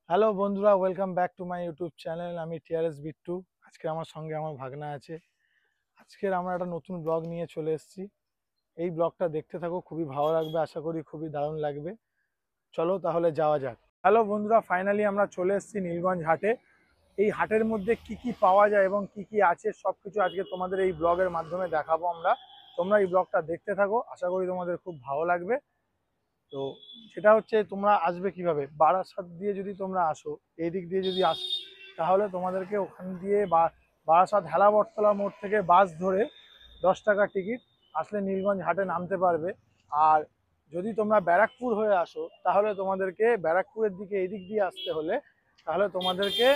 Hello বন্ধুরা, welcome back to my YouTube channel. আমি TRS Bittu. আজকে আমার সঙ্গে আমার ভাগনা আছে। আজকের আমরা একটা নতুন ব্লগ নিয়ে চলে এসেছি। এই ব্লগটা দেখতে থাকো, খুবই ভালো লাগবে, আশা করি খুবই দারুণ লাগবে। চলো তাহলে যাওয়া যাক। হ্যালো বন্ধুরা, ফাইনালি আমরা চলে এসেছি নীলগঞ্জ হাটে। এই হাটের মধ্যে কি কি পাওয়া যায় এবং কি কি আছে সব কিছু আজকে তোমাদের এই ব্লগের মাধ্যমে দেখাবো আমরা। তোমরা এই ব্লগটা দেখতে থাকো, আশা করি তোমাদের খুব ভালো লাগবে। তো সেটা হচ্ছে, তোমরা আসবে কিভাবে? বারাসাত দিয়ে যদি তোমরা আসো, এই দিক দিয়ে যদি আসো, তাহলে তোমাদেরকে ওখান দিয়ে বারাসাত হেলাবরতলা মোড় থেকে বাস ধরে 10 টাকা টিকিট, আসলে নীলগঞ্জ হাটে নামতে পারবে। আর যদি তোমরা ব্যারাকপুর হয়ে আসো, তাহলে তোমাদেরকে ব্যারাকপুরের দিকে এই দিক দিয়ে আসতে হলে তাহলে তোমাদেরকে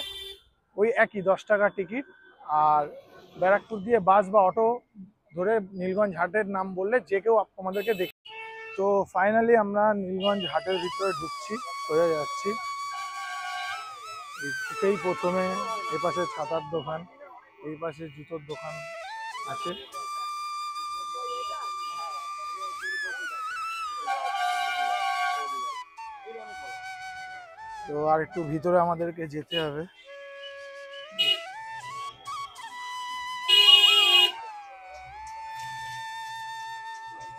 ওই একই 10 টাকা টিকিট। আর ব্যারাকপুর দিয়ে বাস বা অটো ধরে নীলগঞ্জ হাটের নাম বললে যে কেউ তোমাদেরকে দেখে। তো ফাইনালি আমরা নীলগঞ্জ হাটের ভিতরে ঢুকছি, সোজা যাচ্ছি। ঢুকেই প্রথমে এ পাশে ছাতার দোকান, এই পাশে জুতোর দোকান আছে। তো আর একটু ভিতরে আমাদেরকে যেতে হবে।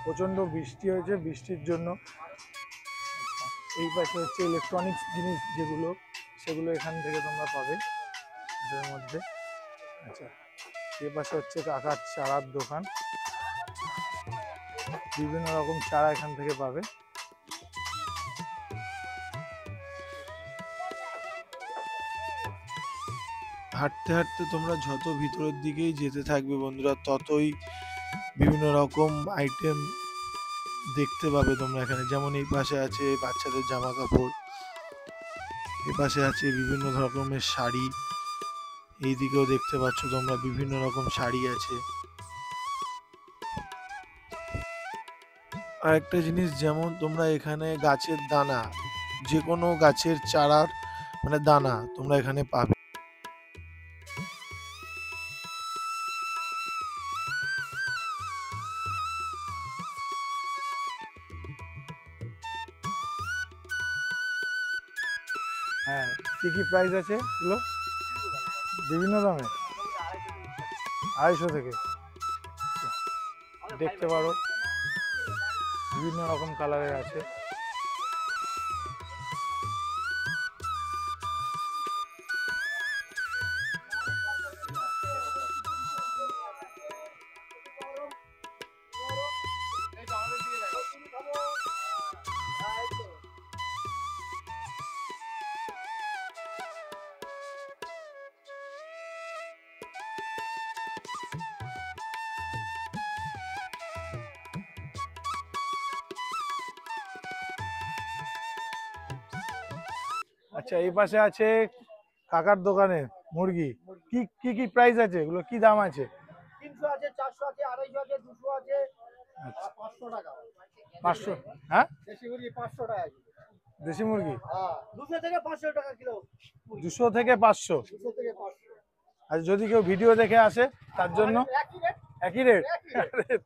প্রচণ্ড বৃষ্টি হয়েছে, বৃষ্টির জন্য এই পাশে হচ্ছে ইলেকট্রনিক্স জিনিস যেগুলো, সেগুলো এখান থেকে তোমরা পাবে এর মধ্যে। আচ্ছা, এই পাশে হচ্ছে কাকার চারার দোকান, বিভিন্ন রকম চারা এখান থেকে পাবে। হাঁটতে হাঁটতে তোমরা যত ভিতরের দিকেই যেতে থাকবে বন্ধুরা, ততই বিভিন্ন রকম আইটেম দেখতে পাবে তোমরা এখানে। যেমন এই পাশে আছে বাচ্চাদের জামা কাপড়, এই পাশে আছে বিভিন্ন রকমের শাড়ি, এই দিকেও দেখতে পাচ্ছ তোমরা বিভিন্ন রকম শাড়ি আছে। আর একটা জিনিস, যেমন তোমরা এখানে গাছের দানা, যে কোনো গাছের চারার মানে দানা তোমরা এখানে পাবে। হ্যাঁ, কি কি প্রাইস আছে এগুলো? বিভিন্ন দামে, 250 থেকে দেখতে পারো, বিভিন্ন রকম কালারের আছে। আচ্ছা, এই পাশে আছে কাকার দোকানে মুরগি। কি কি কি প্রাইস আছে এগুলো, কি দাম আছে? 300 আছে, 400 আছে, 250 আছে, 200 আছে, আচ্ছা, 500 টাকা। 500? হ্যাঁ, দেশি মুরগি 500 টাকা কিলো। দেশি মুরগি হ্যাঁ, 200 থেকে 500 টাকা কিলো। 200 থেকে 500। 200 থেকে 500। আর যদি কেউ ভিডিও দেখে আসে তার জন্য একই রেট, একই রেট? একই রেট।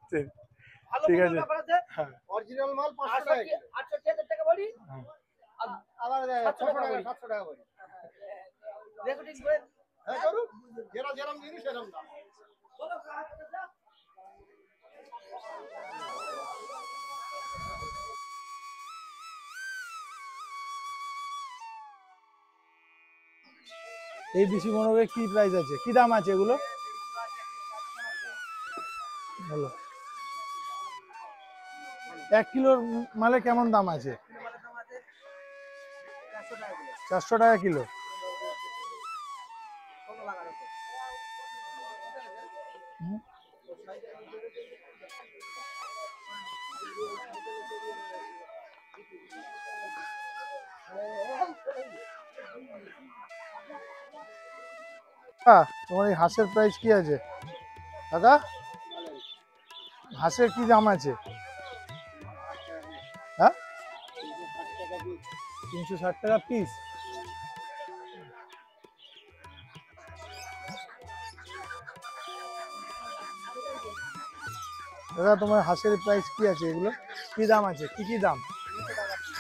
ভালো ঠিক মানের আছে। ব্যাপার আছে। হ্যাঁ, অরিজিনাল মাল 500 টাকা কিলো। 68 টাকা বলি, হ্যাঁ। আর আবার 600 টাকা, 700 টাকা বলি। রেকর্ডিং করে হ্যাঁ করুন, যেটা যেরকম জিনিস সেরকম দাম। এই দেশি মোরগের কি প্রাইস আছে, কি দাম আছে এগুলো? বলো। 1 কিলোর মালে কেমন দাম আছে? 400 টাকা কিলো। হুম। তোমার এই হাঁসের প্রাইস কি আছে দাদা? হাঁসের কি দাম আছে? হ্যাঁ, 360 টাকা পিস। দাদা, তোমার হাঁসের প্রাইস কি আছে এগুলো, কি দাম আছে, কি কি দাম?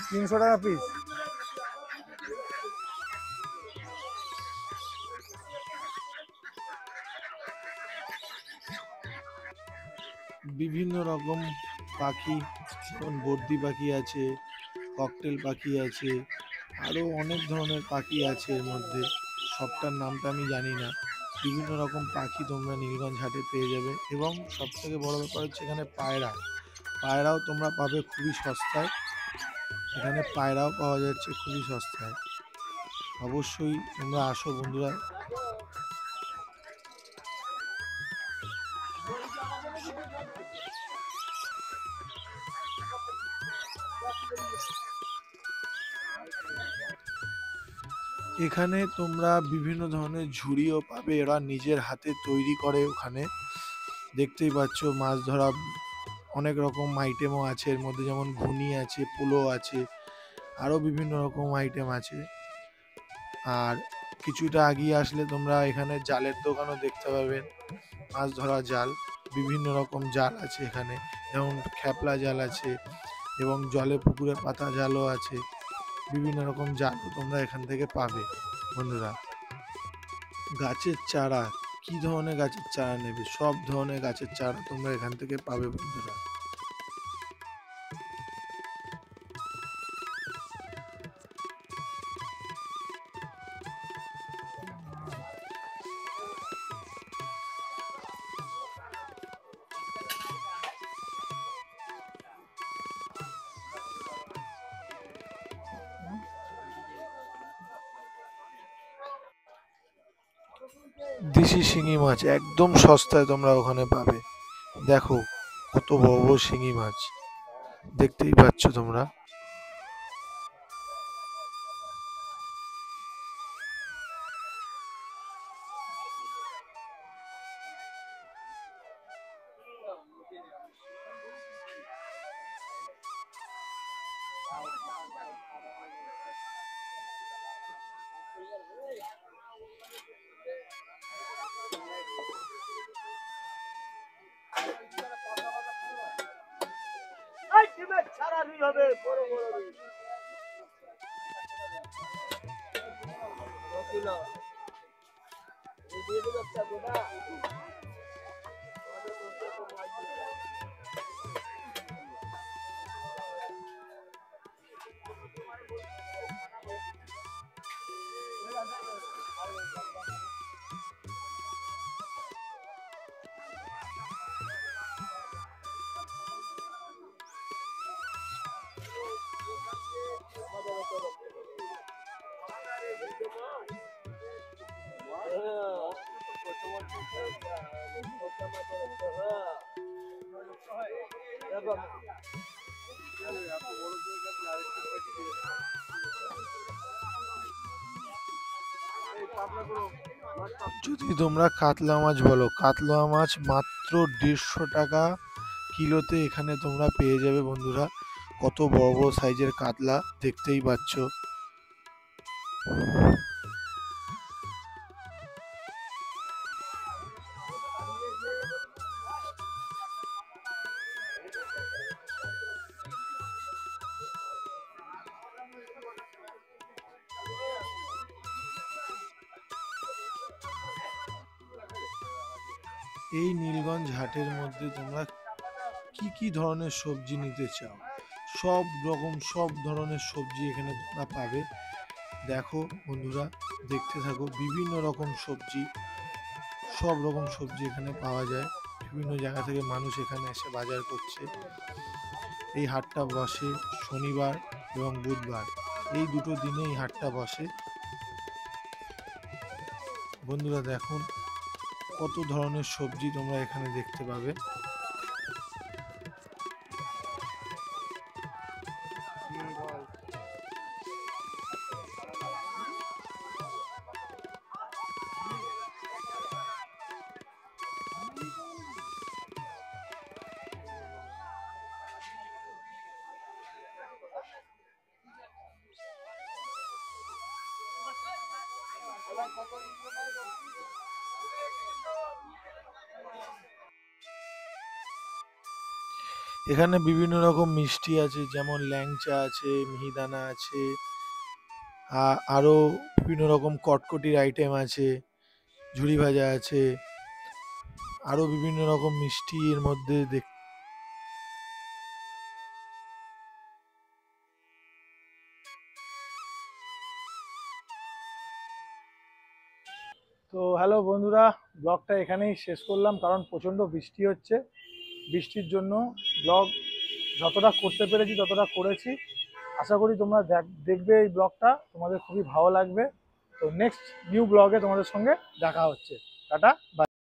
300 টাকা পিস। বিভিন্ন রকম পাখি, যেমন বর্দি পাখি আছে, ককটেল পাখি আছে, আরও অনেক ধরনের পাখি আছে এর মধ্যে। সবটার নামটা আমি জানি না। বিভিন্ন রকম পাখি তোমরা নীলগঞ্জ হাটে পেয়ে যাবে, এবং সবথেকে বড় ব্যাপার হচ্ছে এখানে পায়রাও তোমরা পাবে খুবই সস্তায়। এখানে পায়রাও পাওয়া যাচ্ছে খুবই সস্তায়। অবশ্যই তোমরা আসো বন্ধুরা। এখানে তোমরা বিভিন্ন ধরনের ঝুড়িও পাবে, এরা নিজের হাতে তৈরি করে। ওখানে দেখতেই পাচ্ছ মাছ ধরা অনেক রকম আইটেমও আছে এর মধ্যে, যেমন ঘুনি আছে, পোলো আছে, আরও বিভিন্ন রকম আইটেম আছে। আর কিছুটা এগিয়ে আসলে তোমরা এখানে জালের দোকানও দেখতে পাবেন, মাছ ধরা জাল। বিভিন্ন রকম জাল আছে এখানে, যেমন খ্যাপলা জাল আছে, এবং জলে পুকুরে পাতা জালও আছে। বিভিন্ন রকম জালও তোমরা এখান থেকে পাবে বন্ধুরা। গাছের চারা, কি ধরনের গাছের চারা নেবে, সব ধরনের গাছের চারা তোমরা এখান থেকে পাবে বন্ধুরা। দেশি শিঙি মাছ একদম সস্তায় তোমরা ওখানে পাবে। দেখো কত বড় বড় শিঙি মাছ, দেখতেই পাচ্ছ তোমরা। যদি তোমরা কাতলা মাছ বলো, কাতলা মাছ মাত্র 150 টাকা কিলোতে এখানে তোমরা পেয়ে যাবে বন্ধুরা। কত বড় বড় সাইজের কাতলা, দেখতেই পাচ্ছ। এই নীলগঞ্জ হাটের মধ্যে তোমরা কি কি ধরনের সবজি নিতে চাও, সব ধরনের সবজি এখানে তোমরা পাবে। দেখো বন্ধুরা, দেখতে থাকো। বিভিন্ন রকম সবজি, সব রকম সবজি এখানে পাওয়া যায়। বিভিন্ন জায়গা থেকে মানুষ এখানে এসে বাজার করছে। এই হাটটা বসে শনিবার এবং বুধবার, এই দুটো দিনে এই হাটটা বসে বন্ধুরা। দেখুন কত ধরনের সবজি তোমরা এখানে দেখতে পাবে। এখানে বিভিন্ন রকম মিষ্টি আছে, যেমন ল্যাংচা আছে, মিহিদানা আছে, আরও বিভিন্ন রকম কটকটির আইটেম আছে, ঝুড়ি ভাজা আছে, আরও বিভিন্ন রকম মিষ্টি এর মধ্যে তো হ্যালো বন্ধুরা, ব্লগটা এখানেই শেষ করলাম কারণ প্রচণ্ড বৃষ্টি হচ্ছে। বৃষ্টির জন্য ব্লগ যতটা করতে পেরেছি ততটা করেছি। আশা করি তোমরা দেখবে এই ব্লগটা, তোমাদের খুবই ভালো লাগবে। তো নেক্সট নিউ ব্লগে তোমাদের সঙ্গে দেখা হচ্ছে। Tata, by.